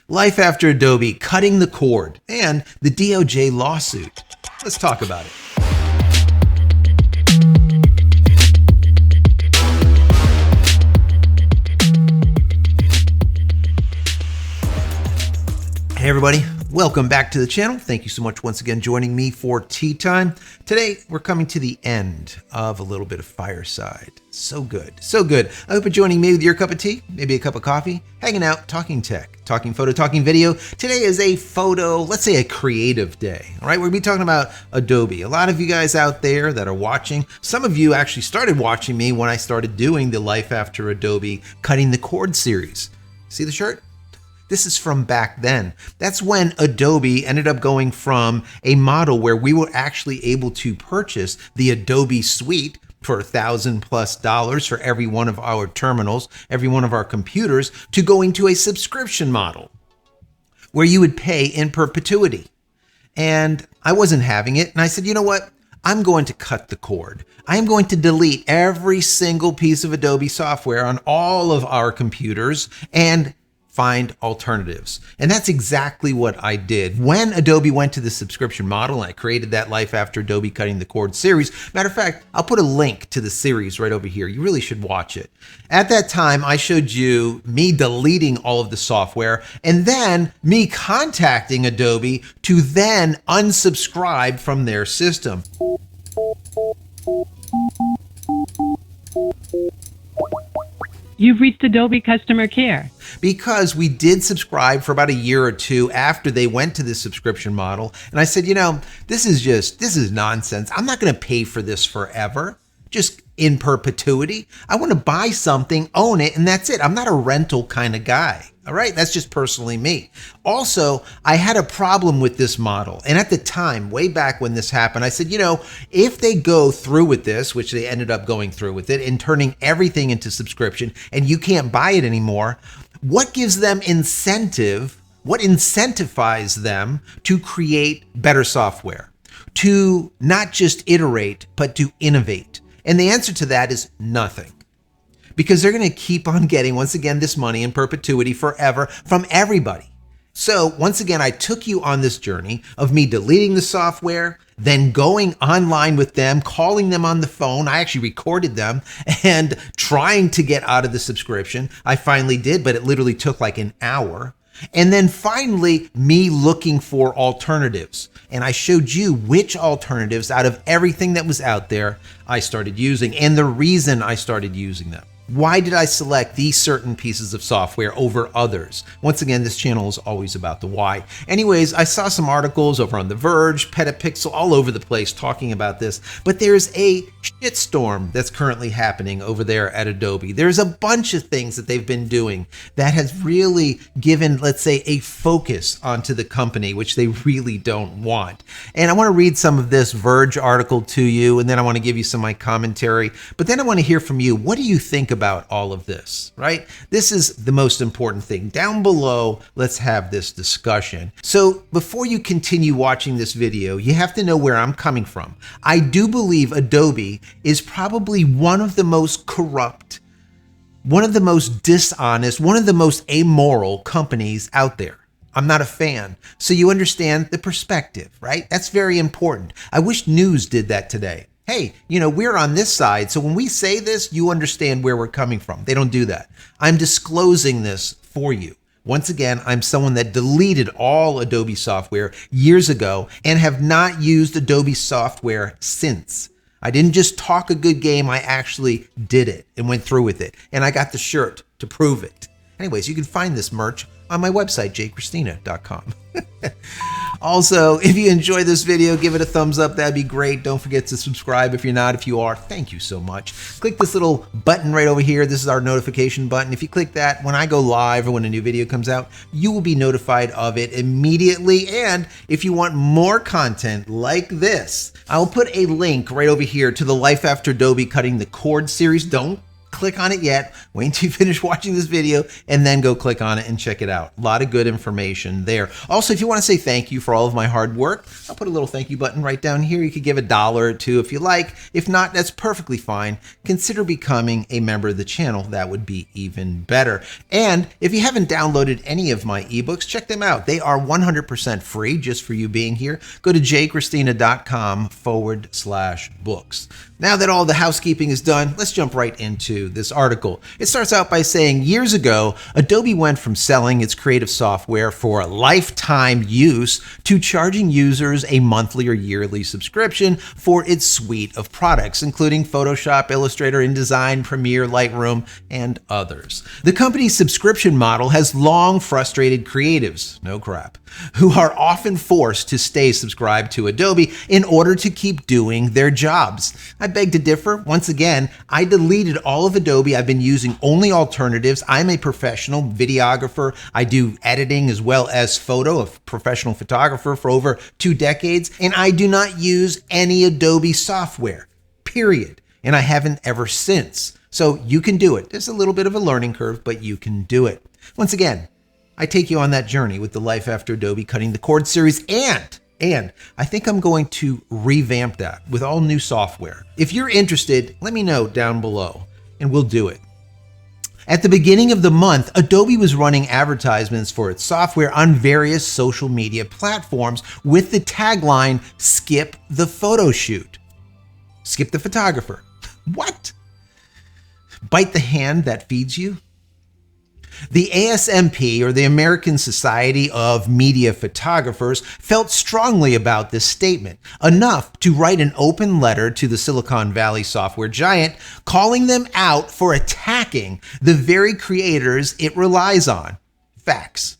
Life After Adobe, cutting the cord, and the DOJ lawsuit. Let's talk about it. Hey everybody, welcome back to the channel. Thank you so much once again joining me for tea time. Today, we're coming to the end of a little bit of fireside. So good, so good. I hope you're joining me with your cup of tea, maybe a cup of coffee, hanging out, talking tech, talking photo, talking video. Today is a photo, let's say a creative day. All right, we're gonna be talking about Adobe. A lot of you guys out there that are watching, some of you actually started watching me when I started doing the Life After Adobe Cutting the Cord series. See the shirt? This is from back then. That's when Adobe ended up going from a model where we were actually able to purchase the Adobe suite for $1,000+ for every one of our terminals, every one of our computers, to going to a subscription model where you would pay in perpetuity. And I wasn't having it. And I said, you know what? I'm going to cut the cord. I am going to delete every single piece of Adobe software on all of our computers and find alternatives. And that's exactly what I did. When Adobe went to the subscription model, and I created that Life After Adobe Cutting the Cord series. Matter of fact, I'll put a link to the series right over here. You really should watch it. At that time, I showed you me deleting all of the software and then me contacting Adobe to then unsubscribe from their system. You've reached Adobe customer care. Because we did subscribe for about a year or two after they went to this subscription model. And I said, you know, this is nonsense. I'm not going to pay for this forever, just in perpetuity. I want to buy something, own it, and that's it. I'm not a rental kind of guy. All right, that's just personally me. Also, I had a problem with this model. And at the time, way back when this happened, I said, you know, if they go through with this, which they ended up going through with it and turning everything into subscription and you can't buy it anymore, what gives them incentive? What incentivizes them to create better software, to not just iterate, but to innovate? And the answer to that is nothing. Because they're going to keep on getting, once again, this money in perpetuity forever from everybody. So once again, I took you on this journey of me deleting the software, then going online with them, calling them on the phone. I actually recorded them and trying to get out of the subscription. I finally did, but it literally took like an hour. And then finally, me looking for alternatives. And I showed you which alternatives out of everything that was out there I started using and the reason I started using them. Why did I select these certain pieces of software over others? Once again, this channel is always about the why. Anyways, I saw some articles over on The Verge, Petapixel, all over the place talking about this, but there's a shitstorm that's currently happening over there at Adobe. There's a bunch of things that they've been doing that has really given, let's say, a focus onto the company, which they really don't want. And I want to read some of this Verge article to you, and then I want to give you some of my commentary, but then I want to hear from you. What do you think about all of this, right? This is the most important thing. Down below, let's have this discussion. So before you continue watching this video, you have to know where I'm coming from. I do believe Adobe is probably one of the most corrupt, one of the most dishonest, one of the most amoral companies out there. I'm not a fan. So you understand the perspective, right? That's very important. I wish news did that today. Hey, you know, we're on this side, so when we say this, you understand where we're coming from. They don't do that. I'm disclosing this for you. Once again, I'm someone that deleted all Adobe software years ago and have not used Adobe software since. I didn't just talk a good game, I actually did it and went through with it. And I got the shirt to prove it. Anyways, you can find this merch on my website, JCristina.com. Also, if you enjoyed this video, give it a thumbs up. That'd be great. Don't forget to subscribe if you're not. If you are, thank you so much. Click this little button right over here. This is our notification button. If you click that, when I go live or when a new video comes out, you will be notified of it immediately. And if you want more content like this, I'll put a link right over here to the Life After Adobe Cutting the Cord series. Don't click on it yet. Wait until you finish watching this video and then go click on it and check it out. A lot of good information there. Also, if you want to say thank you for all of my hard work, I'll put a little thank you button right down here. You could give $1 or $2 if you like. If not, that's perfectly fine. Consider becoming a member of the channel. That would be even better. And if you haven't downloaded any of my ebooks, check them out. They are 100% free just for you being here. Go to JCristina.com/books. Now that all the housekeeping is done, let's jump right into this article. It starts out by saying, years ago, Adobe went from selling its creative software for lifetime use to charging users a monthly or yearly subscription for its suite of products, including Photoshop, Illustrator, InDesign, Premiere, Lightroom, and others. The company's subscription model has long frustrated creatives, no crap, who are often forced to stay subscribed to Adobe in order to keep doing their jobs. I beg to differ. Once again, I deleted all of Adobe. I've been using only alternatives. I'm a professional videographer. I do editing as well as photo, a professional photographer for over 2 decades, and I do not use any Adobe software, period. And I haven't ever since. So you can do it. There's a little bit of a learning curve, but you can do it. Once again, I take you on that journey with the Life After Adobe Cutting the Cord series, and I think I'm going to revamp that with all new software. If you're interested, let me know down below and we'll do it. At the beginning of the month, Adobe was running advertisements for its software on various social media platforms with the tagline, "Skip the photo shoot." Skip the photographer. What? Bite the hand that feeds you? The ASMP, or the American Society of Media Photographers, felt strongly about this statement, enough to write an open letter to the Silicon Valley software giant, calling them out for attacking the very creators it relies on. Facts.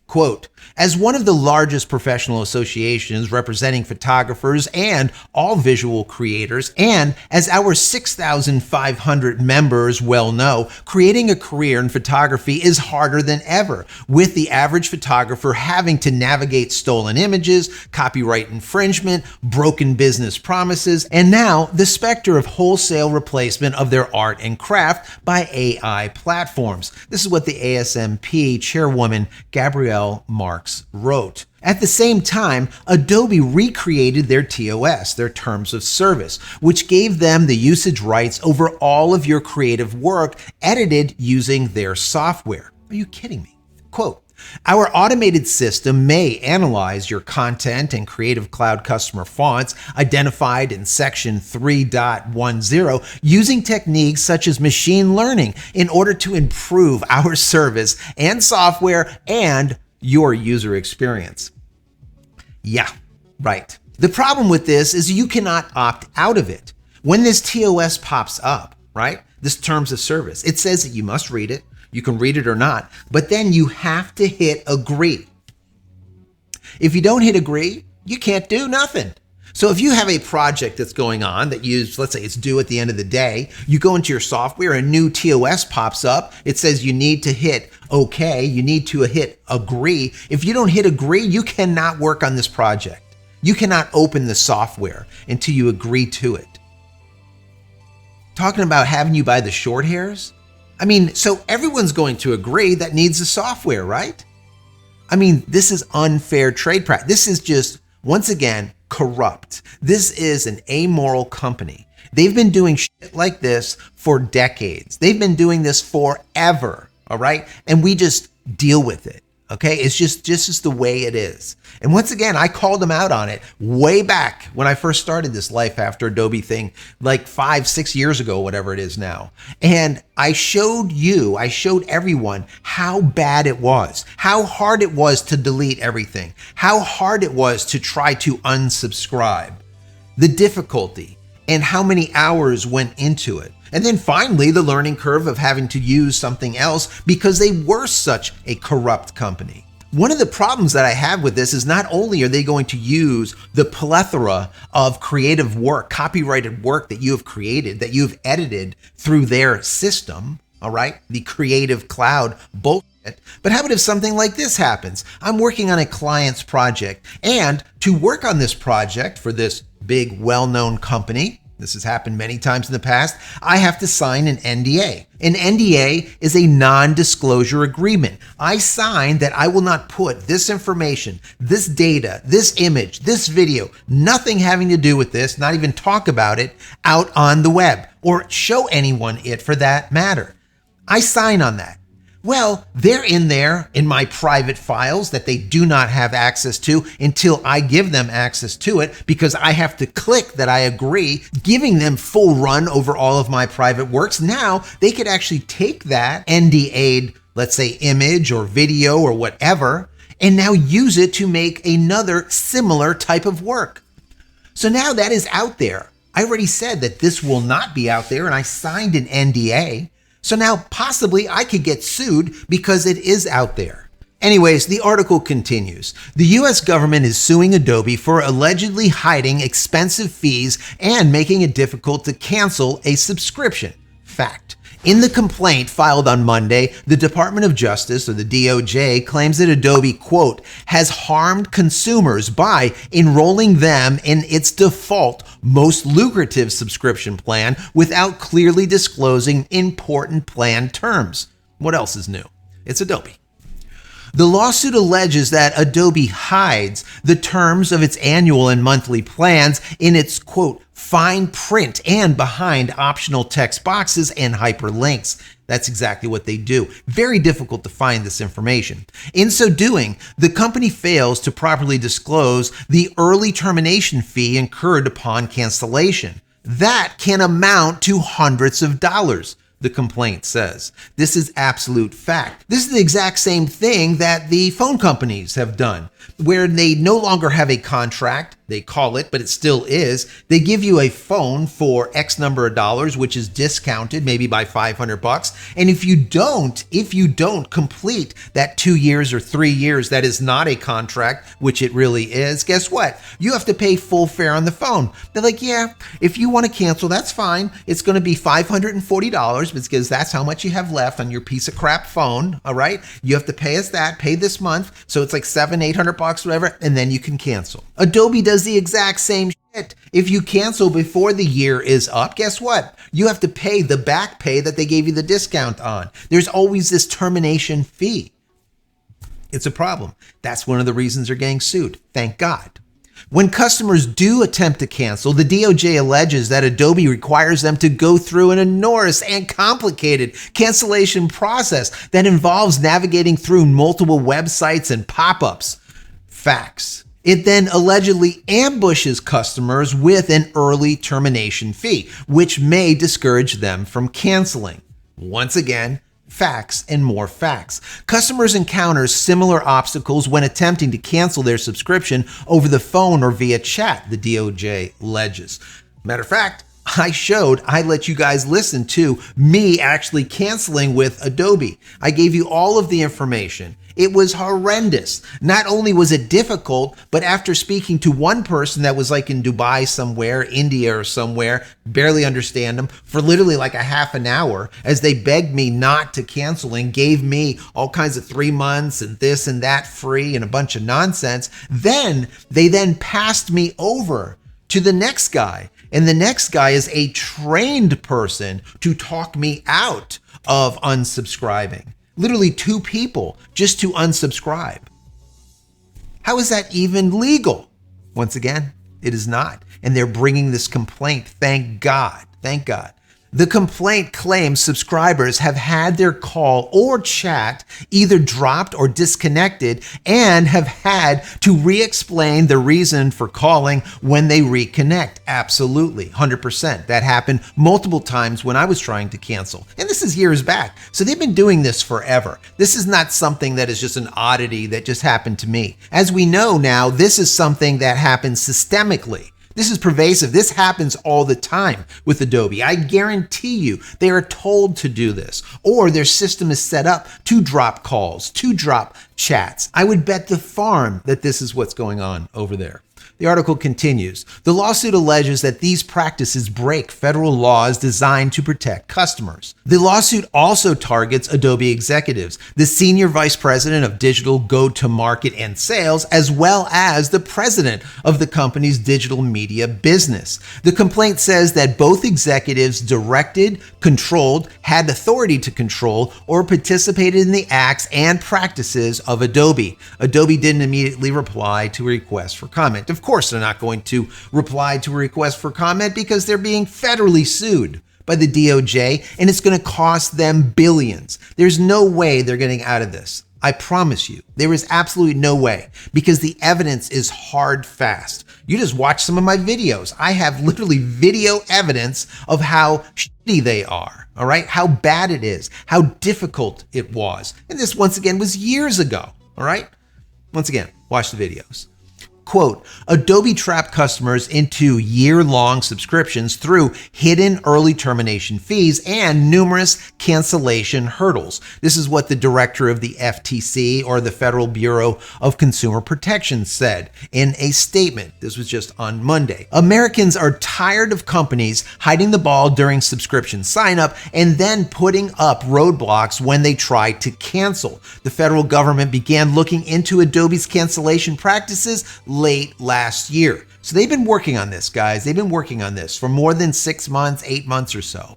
Quote, "As one of the largest professional associations representing photographers and all visual creators, and as our 6,500 members well know, creating a career in photography is harder than ever, with the average photographer having to navigate stolen images, copyright infringement, broken business promises, and now the specter of wholesale replacement of their art and craft by AI platforms." This is what the ASMP chairwoman, Gabrielle Marks, wrote. At the same time, Adobe recreated their TOS, their terms of service, which gave them the usage rights over all of your creative work edited using their software. Are you kidding me? Quote, "Our automated system may analyze your content and Creative Cloud customer fonts identified in Section 3.10 using techniques such as machine learning in order to improve our service and software and your user experience." Yeah, right. The problem with this is you cannot opt out of it. When this TOS pops up, right, this terms of service, it says that you must read it. You can read it or not, but then you have to hit agree. If you don't hit agree, you can't do nothing. So if you have a project that's going on that let's say it's due at the end of the day, you go into your software, a new TOS pops up. It says you need to hit okay, you need to hit agree. If you don't hit agree, you cannot work on this project. You cannot open the software until you agree to it. Talking about having you by the short hairs? I mean, so everyone's going to agree that needs the software, right? I mean, this is unfair trade practice. This is just, once again, corrupt. This is an amoral company. They've been doing shit like this for decades. They've been doing this forever, all right? And we just deal with it, okay? It's just the way it is. And once again, I called them out on it way back when I first started this Life After Adobe thing, like 5-6 years ago, whatever it is now. And I showed everyone how bad it was, how hard it was to delete everything, how hard it was to try to unsubscribe, the difficulty, and how many hours went into it. And then finally, the learning curve of having to use something else because they were such a corrupt company. One of the problems that I have with this is not only are they going to use the plethora of creative work, copyrighted work that you have created, that you've edited through their system, all right, the Creative Cloud bullshit, but how about if something like this happens? I'm working on a client's project, and to work on this project for this big, well-known company, This has happened many times in the past. I have to sign an NDA. An NDA is a non-disclosure agreement. I sign that I will not put this information, this data, this image, this video, nothing having to do with this, not even talk about it, out on the web or show anyone it for that matter. I sign on that. Well, they're in there in my private files that they do not have access to until I give them access to it, because I have to click that I agree, giving them full run over all of my private works. Now they could actually take that NDA'd, let's say, image or video or whatever, and now use it to make another similar type of work. So now that is out there. I already said that this will not be out there, and I signed an NDA. So now possibly I could get sued because it is out there. Anyways, the article continues. The US government is suing Adobe for allegedly hiding expensive fees and making it difficult to cancel a subscription. Fact. In the complaint filed on Monday, the Department of Justice, or the DOJ, claims that Adobe, quote, has harmed consumers by enrolling them in its default, most lucrative subscription plan without clearly disclosing important plan terms. What else is new? It's Adobe. The lawsuit alleges that Adobe hides the terms of its annual and monthly plans in its, quote, fine print and behind optional text boxes and hyperlinks. That's exactly what they do. Very difficult to find this information. In so doing, the company fails to properly disclose the early termination fee incurred upon cancellation. That can amount to hundreds of dollars. The complaint says. This is absolute fact. This is the exact same thing that the phone companies have done, where they no longer have a contract, they call it, but it still is. They give you a phone for X number of dollars, which is discounted maybe by $500. And if you don't complete that 2 years or 3 years, that is not a contract, which it really is, guess what? You have to pay full fare on the phone. They're like, yeah, if you want to cancel, that's fine. It's going to be $540 because that's how much you have left on your piece of crap phone. All right. You have to pay us that, pay this month. So it's like $700-800, whatever. And then you can cancel. Adobe does the exact same shit. If you cancel before the year is up, guess what? You have to pay the back pay that they gave you the discount on. There's always this termination fee. It's a problem. That's one of the reasons they're getting sued. Thank God. When customers do attempt to cancel, the DOJ alleges that Adobe requires them to go through an onerous and complicated cancellation process that involves navigating through multiple websites and pop-ups. Facts. It then allegedly ambushes customers with an early termination fee, which may discourage them from canceling. Once again, facts and more facts. Customers encounter similar obstacles when attempting to cancel their subscription over the phone or via chat, the DOJ alleges. Matter of fact, I let you guys listen to me actually canceling with Adobe. I gave you all of the information. It was horrendous. Not only was it difficult, but after speaking to one person that was like in Dubai somewhere, India or somewhere, barely understand them, for literally like a half an hour, as they begged me not to cancel and gave me all kinds of 3 months and this and that free and a bunch of nonsense. Then they passed me over to the next guy. And the next guy is a trained person to talk me out of unsubscribing. Literally 2 people just to unsubscribe. How is that even legal? Once again, it is not. And they're bringing this complaint. Thank God. Thank God. The complaint claims subscribers have had their call or chat either dropped or disconnected and have had to re-explain the reason for calling when they reconnect. Absolutely, 100%. That happened multiple times when I was trying to cancel. And this is years back. So they've been doing this forever. This is not something that is just an oddity that just happened to me. As we know now, this is something that happens systemically. This is pervasive. This happens all the time with Adobe. I guarantee you they are told to do this, or their system is set up to drop calls, to drop chats. I would bet the farm that this is what's going on over there. The article continues. The lawsuit alleges that these practices break federal laws designed to protect customers. The lawsuit also targets Adobe executives, the senior vice president of digital go-to-market and sales, as well as the president of the company's digital media business. The complaint says that both executives directed, controlled, had authority to control, or participated in the acts and practices of Adobe. Adobe didn't immediately reply to a request for comment. Of course, they're not going to reply to a request for comment because they're being federally sued by the DOJ, and it's going to cost them billions. There's no way they're getting out of this. I promise you, there is absolutely no way, because the evidence is hard fast. You just watch some of my videos. I have literally video evidence of how shitty they are, all right? How bad it is, how difficult it was. And this, once again, was years ago, all right? Once again, watch the videos. Quote, Adobe trapped customers into year-long subscriptions through hidden early termination fees and numerous cancellation hurdles. This is what the director of the FTC, or the Federal Bureau of Consumer Protection, said in a statement. This was just on Monday. Americans are tired of companies hiding the ball during subscription sign-up and then putting up roadblocks when they try to cancel. The federal government began looking into Adobe's cancellation practices late last year. So they've been working on this, guys. They've been working on this for more than 6 months, 8 months or so.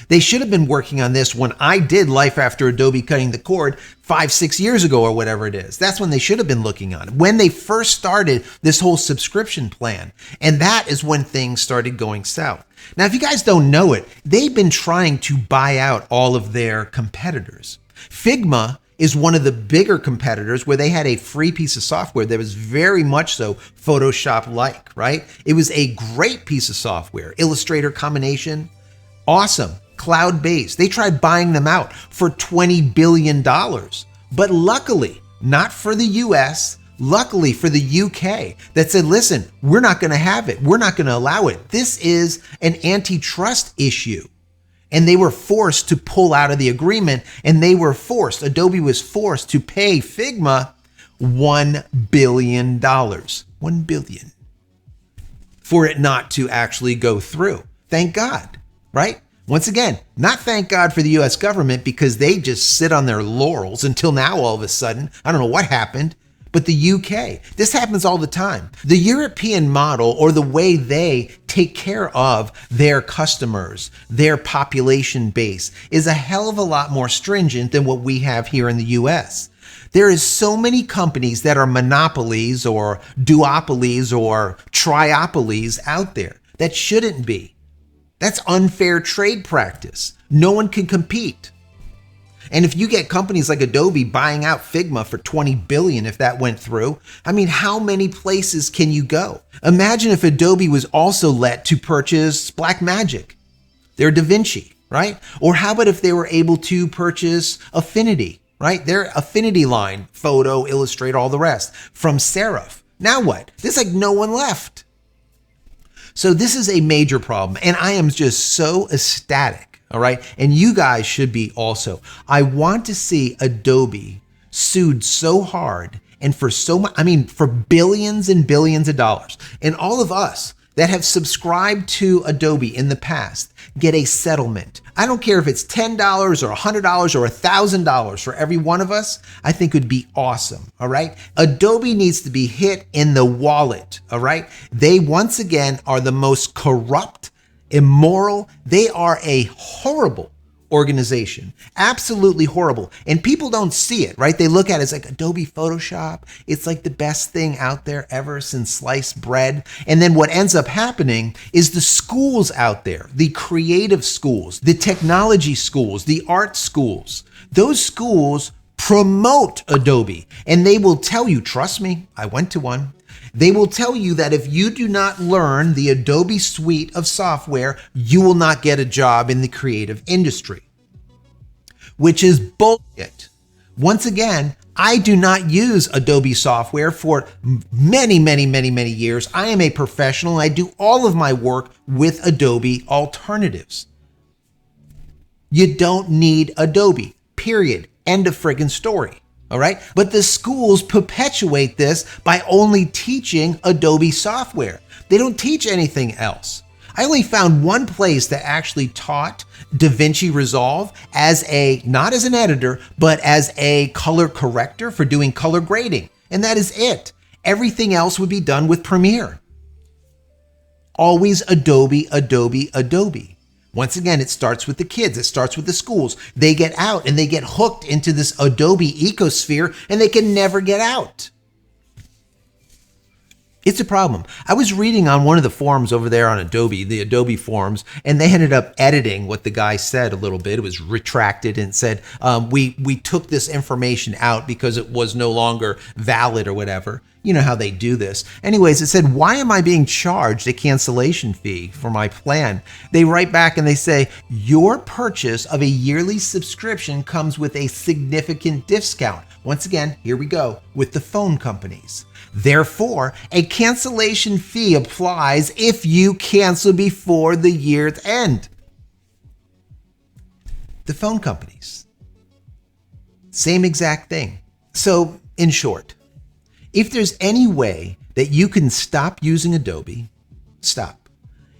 They should have been working on this when I did Life After Adobe Cutting the Cord 5-6 years ago, or whatever it is. That's when they should have been looking on it, when they first started this whole subscription plan. And that is when things started going south. Now, if you guys don't know it, they've been trying to buy out all of their competitors. Figma is one of the bigger competitors, where they had a free piece of software that was very much so Photoshop-like, right? It was a great piece of software. Illustrator combination, awesome, cloud-based. They tried buying them out for $20 billion. But luckily, not for the US, luckily for the UK, that said, listen, we're not going to have it. We're not going to allow it. This is an antitrust issue. And they were forced to pull out of the agreement, and Adobe was forced to pay Figma $1 billion. $1 billion. For it not to actually go through. Thank God, right? Once again, not thank God for the US government, because they just sit on their laurels until now all of a sudden. I don't know what happened. But the UK, this happens all the time. The European model, or the way they take care of their customers, their population base, is a hell of a lot more stringent than what we have here in the US. There is so many companies that are monopolies or duopolies or triopolies out there that shouldn't be. That's unfair trade practice. No one can compete. And if you get companies like Adobe buying out Figma for $20 billion, if that went through, I mean, how many places can you go? Imagine if Adobe was also let to purchase Blackmagic, their DaVinci, right? Or how about if they were able to purchase Affinity, right? Their Affinity line, Photo, Illustrator, all the rest, from Serif. Now what? There's like no one left. So this is a major problem, and I am just so ecstatic. All right. And you guys should be also. I want to see Adobe sued so hard and for so much, for billions and billions of dollars. And all of us that have subscribed to Adobe in the past get a settlement. I don't care if it's $10 or $100 or $1,000 for every one of us. I think would be awesome. All right. Adobe needs to be hit in the wallet. All right. They once again are the most corrupt, immoral. They are a horrible organization, absolutely horrible. And people don't see it, right? They look at it as like Adobe Photoshop. It's like the best thing out there ever since sliced bread. And then what ends up happening is the schools out there, the creative schools, the technology schools, the art schools, those schools promote Adobe, and they will tell you, trust me, I went to one. They will tell you that if you do not learn the Adobe suite of software, you will not get a job in the creative industry, which is bullshit. Once again, I do not use Adobe software for many, many, many, many years. I am a professional. I do all of my work with Adobe alternatives. You don't need Adobe, period. End of friggin' story. All right. But the schools perpetuate this by only teaching Adobe software. They don't teach anything else. I only found one place that actually taught DaVinci Resolve not as an editor, but as a color corrector for doing color grading. And that is it. Everything else would be done with Premiere. Always Adobe, Adobe, Adobe. Once again, it starts with the kids. It starts with the schools. They get out and they get hooked into this Adobe ecosphere and they can never get out. It's a problem. I was reading on one of the forums over there on Adobe, the Adobe forums, and they ended up editing what the guy said a little bit. It was retracted and said, we took this information out because it was no longer valid or whatever. You know how they do this. Anyways, it said, why am I being charged a cancellation fee for my plan? They write back and they say, your purchase of a yearly subscription comes with a significant discount. Once again, here we go, with the phone companies. Therefore, a cancellation fee applies if you cancel before the year's end. The phone companies. Same exact thing. So, in short, if there's any way that you can stop using Adobe, stop.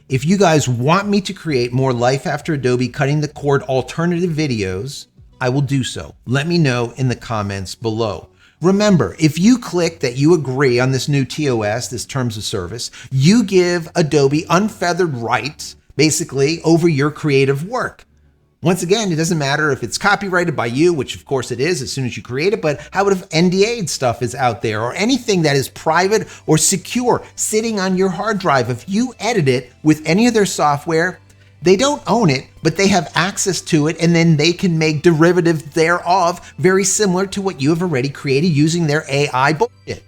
If you guys want me to create more Life After Adobe cutting the cord alternative videos, I will do so. Let me know in the comments below. Remember, if you click that you agree on this new TOS, this terms of service, you give Adobe unfeathered rights, basically, over your creative work. Once again, it doesn't matter if it's copyrighted by you, which of course it is as soon as you create it, but how about if NDA'd stuff is out there or anything that is private or secure sitting on your hard drive? If you edit it with any of their software, they don't own it, but they have access to it, and then they can make derivatives thereof very similar to what you have already created using their AI bullshit.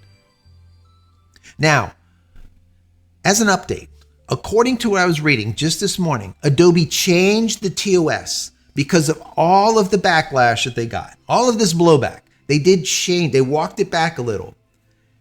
Now, as an update, according to what I was reading just this morning, Adobe changed the TOS because of all of the backlash that they got, all of this blowback. They did change, they walked it back a little.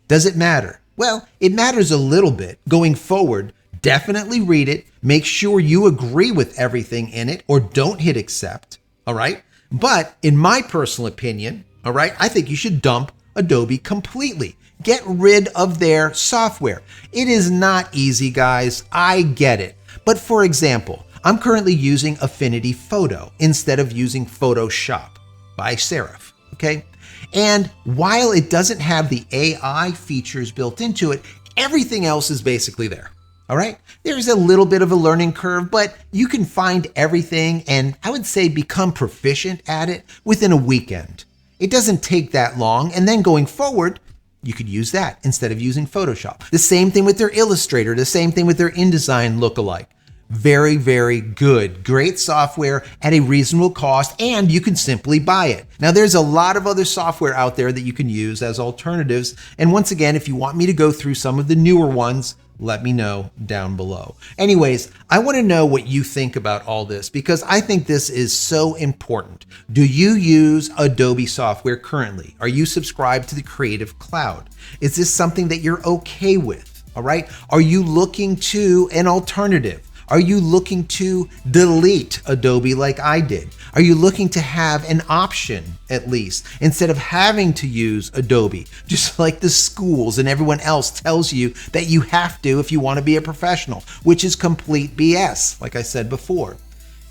Does it matter? Well, it matters a little bit going forward. Definitely read it. Make sure you agree with everything in it or don't hit accept. All right. But in my personal opinion, all right, I think you should dump Adobe completely. Get rid of their software. It is not easy, guys. I get it. But for example, I'm currently using Affinity Photo instead of using Photoshop by Serif. Okay. And while it doesn't have the AI features built into it, everything else is basically there. All right. There's a little bit of a learning curve, but you can find everything and I would say become proficient at it within a weekend. It doesn't take that long. And then going forward, you could use that instead of using Photoshop. The same thing with their Illustrator, the same thing with their InDesign lookalike. Very, very good. Great software at a reasonable cost, and you can simply buy it. Now, there's a lot of other software out there that you can use as alternatives. And once again, if you want me to go through some of the newer ones, let me know down below. Anyways, I want to know what you think about all this because I think this is so important. Do you use Adobe software currently? Are you subscribed to the Creative Cloud? Is this something that you're okay with? All right. Are you looking to an alternative? Are you looking to delete Adobe like I did? Are you looking to have an option at least instead of having to use Adobe, just like the schools and everyone else tells you that you have to if you want to be a professional, which is complete BS, like I said before.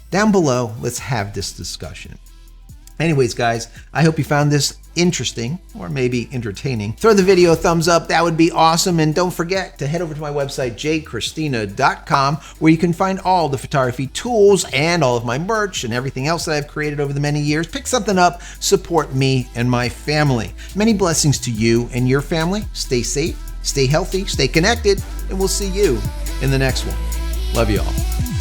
Down below, let's have this discussion. Anyways, guys, I hope you found this interesting or maybe entertaining. Throw the video a thumbs up. That would be awesome. And don't forget to head over to my website, JCristina.com, where you can find all the photography tools and all of my merch and everything else that I've created over the many years. Pick something up, support me and my family. Many blessings to you and your family. Stay safe, stay healthy, stay connected, and we'll see you in the next one. Love you all.